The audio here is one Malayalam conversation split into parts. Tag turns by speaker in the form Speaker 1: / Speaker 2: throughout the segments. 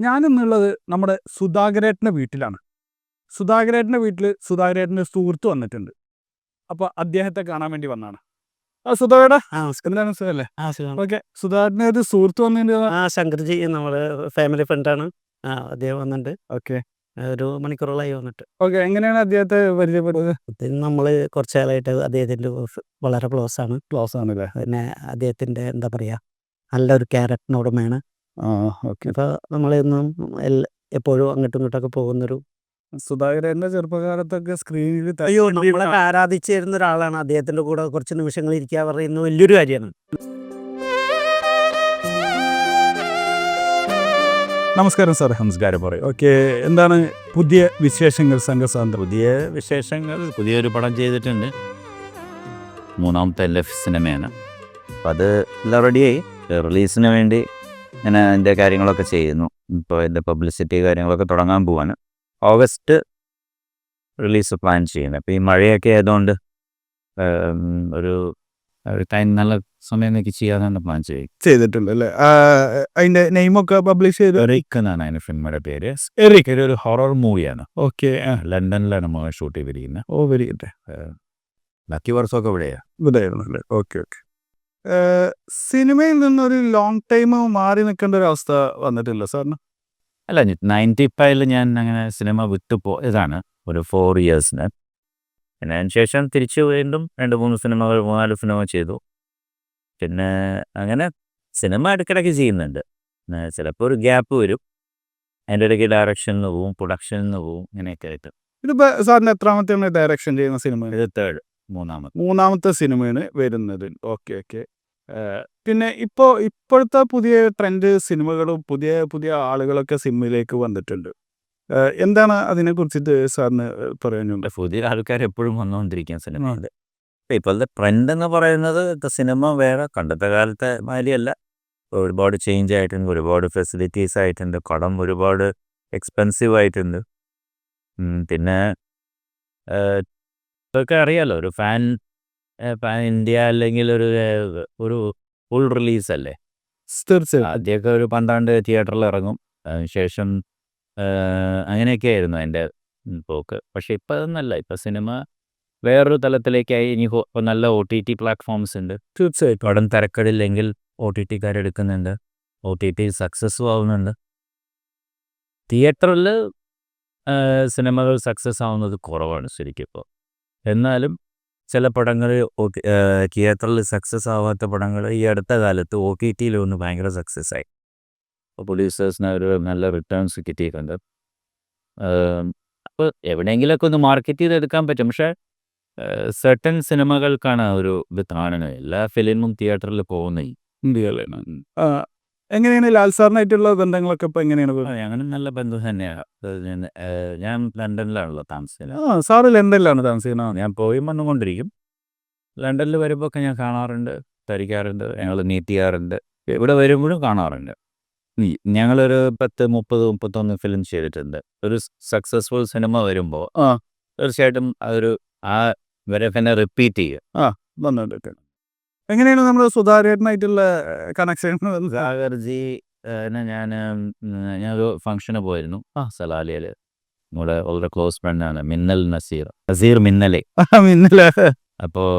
Speaker 1: ഞാനിന്നുള്ളത് നമ്മുടെ സുധാകരേട്ടൻ്റെ വീട്ടിലാണ്. സുധാകരേട്ടൻ്റെ വീട്ടിൽ സുധാകരേട്ടൻ്റെ സുഹൃത്ത് വന്നിട്ടുണ്ട്. അപ്പോൾ അദ്ദേഹത്തെ കാണാൻ വേണ്ടി വന്നതാണ്. സുധാകരേട്ടാ, എന്താണ് സുഖമല്ലേ? ഓക്കെ, സുധാകരൻ്റെ ഒരു സുഹൃത്ത് വന്നിട്ടുണ്ട്.
Speaker 2: ശങ്കർജി നമ്മുടെ ഫാമിലി ഫ്രണ്ടാണ്. അദ്ദേഹം വന്നിട്ടുണ്ട്.
Speaker 1: ഓക്കെ
Speaker 2: ഒരു മണിക്കൂറോളായി വന്നിട്ട്.
Speaker 1: ഓക്കെ, എങ്ങനെയാണ് അദ്ദേഹത്തെ പരിചയപ്പെട്ടത്?
Speaker 2: നമ്മൾ കുറച്ച് കാലമായിട്ട് അദ്ദേഹത്തിൻ്റെ വളരെ ക്ലോസ് ആണ്.
Speaker 1: ക്ലോസ് ആണല്ലേ?
Speaker 2: പിന്നെ അദ്ദേഹത്തിൻ്റെ എന്താ പറയുക, നല്ലൊരു ക്യാരക്ടറിനോടുമാണ്.
Speaker 1: ഓക്കെ.
Speaker 2: അപ്പോൾ നമ്മളെന്നും എപ്പോഴും അങ്ങോട്ടും ഇങ്ങോട്ടൊക്കെ പോകുന്നൊരു
Speaker 1: സുധാകരേട്ടൻ്റെ ചെറുപ്പകാലത്തൊക്കെ സ്ക്രീനിൽ
Speaker 2: നമ്മളെ ആരാധിച്ചിരുന്ന ഒരാളാണ്. അദ്ദേഹത്തിൻ്റെ കൂടെ കുറച്ച് നിമിഷങ്ങൾ ഇരിക്കുക പറയുന്നത് വലിയൊരു കാര്യമാണ്.
Speaker 1: നമസ്കാരം സാർ. നമസ്കാരം പറയും. ഓക്കെ, എന്താണ് പുതിയ വിശേഷങ്ങൾ സംഘസാന്ദ്ര?
Speaker 3: പുതിയ വിശേഷങ്ങൾ, പുതിയൊരു പടം ചെയ്തിട്ടുണ്ട്. 3ാമത്തെ LF സിനിമയാണ്. അപ്പം അത് എല്ലാം റെഡിയായി. റിലീസിന് വേണ്ടി ഞാൻ അതിൻ്റെ കാര്യങ്ങളൊക്കെ ചെയ്യുന്നു. ഇപ്പോൾ എൻ്റെ പബ്ലിസിറ്റി കാര്യങ്ങളൊക്കെ തുടങ്ങാൻ പോവാണ്. ഓഗസ്റ്റ് റിലീസ് പ്ലാൻ ചെയ്യുന്നത്. അപ്പോൾ ഈ മഴയൊക്കെ ആയതുകൊണ്ട് ഒരു ടൈം നല്ല സമയം നോക്കി ചെയ്യാനാണ് പ്ലാൻ
Speaker 1: ചെയ്തിട്ടുണ്ട് അല്ലേ? അതിൻ്റെ നെയിമൊക്കെ പബ്ലിഷ് ചെയ്ത്
Speaker 3: എറിക് എന്നാണ് അതിൻ്റെ ഫിലിമിൻ്റെ പേര്. എറിക് ഒരു ഹൊറർ മൂവിയാണ്.
Speaker 1: ഓക്കെ,
Speaker 3: ലണ്ടനിലാണ് നമ്മൾ ഷൂട്ട് ചെയ്തിരിക്കുന്നത്.
Speaker 1: Very good.
Speaker 3: ബാക്കി വർഷമൊക്കെ ഇവിടെയാണ്.
Speaker 1: ഇവിടെയായിരുന്നല്ലേ? ഓക്കെ. സിനിമയിൽ നിന്നൊരു ലോങ് ടൈം മാറി നിൽക്കേണ്ട ഒരു അവസ്ഥ വന്നിട്ടില്ല സാറിന്?
Speaker 3: അല്ല, 95 ഞാൻ അങ്ങനെ സിനിമ വിട്ടു പോയതാണ് ഒരു 4 ഇയേഴ്സിന്. പിന്നെ അതിന് ശേഷം തിരിച്ച് വീണ്ടും 2-3 സിനിമകൾ 4 സിനിമ ചെയ്തു. പിന്നെ അങ്ങനെ സിനിമ ഇടയ്ക്കിടയ്ക്ക് ചെയ്യുന്നുണ്ട്. ചിലപ്പോൾ ഒരു ഗ്യാപ്പ് വരും. അതിൻ്റെ ഇടയ്ക്ക് ഡയറക്ഷനിൽ പോവും, പ്രൊഡക്ഷനിൽ പോവും, ഇങ്ങനെയൊക്കെ ആയിട്ട്.
Speaker 1: ഇതിപ്പോൾ സാറിന് എത്രാമത്തെയാണ് ഡയറക്ഷൻ ചെയ്യുന്ന സിനിമ?
Speaker 3: ഇത്
Speaker 1: മൂന്നാമത്തെ സിനിമയാണ് വരുന്നത്. ഓക്കെ. പിന്നെ ഇപ്പോഴത്തെ പുതിയ ട്രെൻഡ് സിനിമകളും പുതിയ പുതിയ ആളുകളൊക്കെ സിനിമയിലേക്ക് വന്നിട്ടുണ്ട്. എന്താണ് അതിനെക്കുറിച്ചിട്ട് സാറിന് പറയാനുണ്ട്?
Speaker 3: പുതിയ ആൾക്കാർ എപ്പോഴും വന്നുകൊണ്ടിരിക്കുന്ന സിനിമയുണ്ട്. ഇപ്പോഴത്തെ ട്രെൻഡ് എന്ന് പറയുന്നത് സിനിമ വേറെ കണ്ടത്തെ കാലത്തെ മാതിരിയല്ല. ഒരുപാട് ചേഞ്ച് ആയിട്ടുണ്ട്, ഒരുപാട് ഫെസിലിറ്റീസ് ആയിട്ടുണ്ട്, കടം ഒരുപാട് എക്സ്പെൻസീവ് ആയിട്ടുണ്ട്. പിന്നെ ഇതൊക്കെ അറിയാലോ, ഒരു പാൻ ഇന്ത്യ അല്ലെങ്കിൽ ഒരു ഫുൾ റിലീസല്ലേ.
Speaker 1: തീർച്ചയായും.
Speaker 3: ആദ്യമൊക്കെ ഒരു 12 തിയേറ്ററിൽ ഇറങ്ങും, അതിനുശേഷം അങ്ങനെയൊക്കെ ആയിരുന്നു അതിൻ്റെ പോക്ക്. പക്ഷെ ഇപ്പം അതൊന്നല്ല. ഇപ്പം സിനിമ വേറൊരു തലത്തിലേക്കായി. ഇനി ഇപ്പോൾ നല്ല OTT പ്ലാറ്റ്ഫോംസ് ഉണ്ട്.
Speaker 1: തീർച്ചയായിട്ടും.
Speaker 3: പടം തിരക്കടില്ലെങ്കിൽ OTTക്കാരെടുക്കുന്നുണ്ട്. OTT സക്സസ്സും ആവുന്നുണ്ട്. തിയേറ്ററിൽ സിനിമകൾ സക്സസ് ആവുന്നത് കുറവാണ് ശരിക്കും ഇപ്പോൾ. എന്നാലും ചില പടങ്ങൾ തിയേറ്ററിൽ സക്സസ് ആവാത്ത പടങ്ങൾ ഈ അടുത്ത കാലത്ത് OTTയിൽ ഒന്ന് ഭയങ്കര സക്സസ് ആയി. അപ്പോൾ പ്രൊഡ്യൂസേഴ്സിന് ഒരു നല്ല റിട്ടേൺസ് കിട്ടിയിട്ടുണ്ട്. അപ്പോൾ എവിടെയെങ്കിലുമൊക്കെ ഒന്ന് മാർക്കറ്റ് ചെയ്തെടുക്കാൻ പറ്റും. പക്ഷേ സർട്ടൻ സിനിമകൾക്കാണ് ഒരു ഇത് കാണുന്നത്. എല്ലാ ഫിലിമും തിയേറ്ററിൽ പോകുന്നത്
Speaker 1: ഇന്ത്യയിലാണ്. എങ്ങനെയാണ് ലാൽ സാറിനായിട്ടുള്ള ബന്ധങ്ങളൊക്കെ ഇപ്പോൾ എങ്ങനെയാണ്?
Speaker 3: അങ്ങനെ നല്ല ബന്ധം തന്നെയാണ്. ഞാൻ ലണ്ടനിലാണല്ലോ താമസിക്കുന്നത്.
Speaker 1: സാറ് ലണ്ടനിലാണ് താമസിക്കുന്നത്?
Speaker 3: ഞാൻ പോയി വന്നുകൊണ്ടിരിക്കും. ലണ്ടനിൽ വരുമ്പോൾ ഒക്കെ ഞാൻ കാണാറുണ്ട്, ധരിക്കാറുണ്ട്, ഞങ്ങൾ മീറ്റ് ചെയ്യാറുണ്ട്. ഇവിടെ വരുമ്പോഴും കാണാറുണ്ട്. ഞങ്ങളൊരു 10, 30, 31 ഫിലിം ചെയ്തിട്ടുണ്ട്. ഒരു സക്സസ്ഫുൾ സിനിമ വരുമ്പോൾ തീർച്ചയായിട്ടും അതൊരു വരെ പിന്നെ റിപ്പീറ്റ് ചെയ്യുക.
Speaker 1: വന്നിട്ട് എങ്ങനെയാണ് നമ്മുടെ സുധാകരനായിട്ടുള്ള കണക്ഷൻ?
Speaker 3: സാഗർജി ഞാനൊരു ഫംഗ്ഷന് പോയിരുന്നു സലാലിയിൽ. നമ്മുടെ വളരെ ക്ലോസ് ഫ്രണ്ടാണ് നസീർ മിന്നലെ. അപ്പോൾ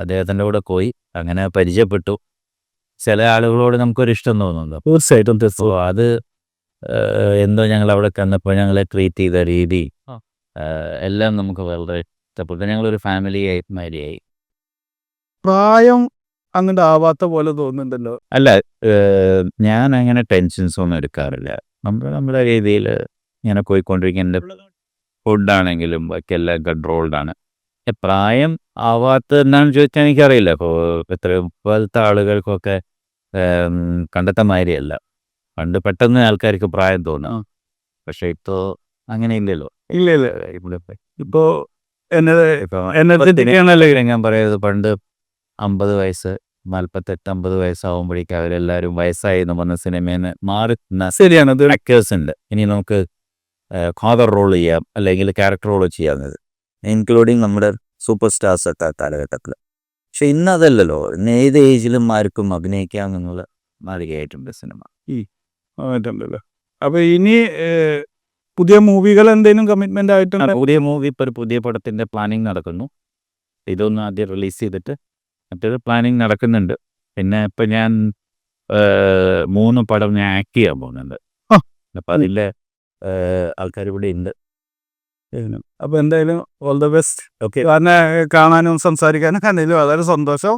Speaker 3: അദ്ദേഹത്തിൻ്റെ കൂടെ പോയി, അങ്ങനെ പരിചയപ്പെട്ടു. ചില ആളുകളോട് നമുക്കൊരു ഇഷ്ടം തോന്നുന്നുണ്ട്.
Speaker 1: തീർച്ചയായിട്ടും.
Speaker 3: അത് എന്തോ ഞങ്ങൾ അവിടെ കണ്ടപ്പോൾ ഞങ്ങളെ ട്രീറ്റ് ചെയ്ത രീതി എല്ലാം നമുക്ക് വളരെ ഇഷ്ടപ്പെട്ടു. ഞങ്ങളൊരു ഫാമിലി മാതിരിയായി.
Speaker 1: പ്രായം അങ്ങോട്ട് ആവാത്ത പോലെ തോന്നുന്നുണ്ടല്ലോ?
Speaker 3: അല്ല, ഞാൻ അങ്ങനെ ടെൻഷൻസ് ഒന്നും എടുക്കാറില്ല. നമ്മുടെ രീതിയിൽ ഇങ്ങനെ പോയിക്കൊണ്ടിരിക്കുന്ന ഫുഡാണെങ്കിലും ഒക്കെ എല്ലാം കൺട്രോൾഡാണ്. പ്രായം ആവാത്തതെന്നാണെന്ന് ചോദിച്ചാൽ എനിക്കറിയില്ല. ഇപ്പോൾ ഇപ്പോഴത്തെ ആളുകൾക്കൊക്കെ കണ്ടെത്ത മാതിരിയല്ല. പണ്ട് പെട്ടെന്ന് ആൾക്കാർക്ക് പ്രായം തോന്നാം. പക്ഷെ ഇപ്പോൾ അങ്ങനെ ഇല്ലല്ലോ.
Speaker 1: ഇല്ല. ഇപ്പോൾ
Speaker 3: ഞാൻ പറയുന്നത് പണ്ട് 50 വയസ്സ് 48-50 വയസ്സാവുമ്പോഴേക്കും അവരെല്ലാവരും വയസ്സായി എന്ന് പറഞ്ഞ സിനിമയിൽ നിന്ന് മാറുന്ന
Speaker 1: ശരിയാണ്
Speaker 3: ആക്ടേഴ്സ് ഉണ്ട്. ഇനി നമുക്ക് ഫാദർ റോൾ ചെയ്യാം, അല്ലെങ്കിൽ ക്യാരക്ടർ റോൾ ചെയ്യാവുന്നത്, ഇൻക്ലൂഡിങ് നമ്മുടെ സൂപ്പർ സ്റ്റാർസ് ഒക്കെ കാലഘട്ടത്തിൽ. പക്ഷെ ഇന്നതല്ലല്ലോ. ഇന്ന് ഏത് ഏജിലും ആർക്കും അഭിനയിക്കാമെന്നുള്ള മാതൃകയായിട്ടുണ്ട് സിനിമ.
Speaker 1: അപ്പൊ ഇനി പുതിയ മൂവികൾ എന്തെങ്കിലും കമ്മിറ്റ്മെന്റ് ആയിട്ടുണ്ട്?
Speaker 3: പുതിയ മൂവി ഇപ്പോൾ ഒരു പുതിയ പടത്തിൻ്റെ പ്ലാനിങ് നടക്കുന്നു. ഇതൊന്ന് ആദ്യം റിലീസ് ചെയ്തിട്ട് മറ്റൊരു പ്ലാനിങ് നടക്കുന്നുണ്ട്. പിന്നെ ഇപ്പം ഞാൻ 3 പടം ഞാൻ ആക്ട് ചെയ്യാൻ പോകുന്നുണ്ട്.
Speaker 1: ആ.
Speaker 3: അപ്പം അതിലെ ആൾക്കാർ ഇവിടെ ഉണ്ട്.
Speaker 1: അപ്പൊ എന്തായാലും ഓൾ ദ ബെസ്റ്റ്.
Speaker 3: ഓക്കെ,
Speaker 1: കാരണം കാണാനും സംസാരിക്കാനും കണ്ടതിൽ വളരെ സന്തോഷം.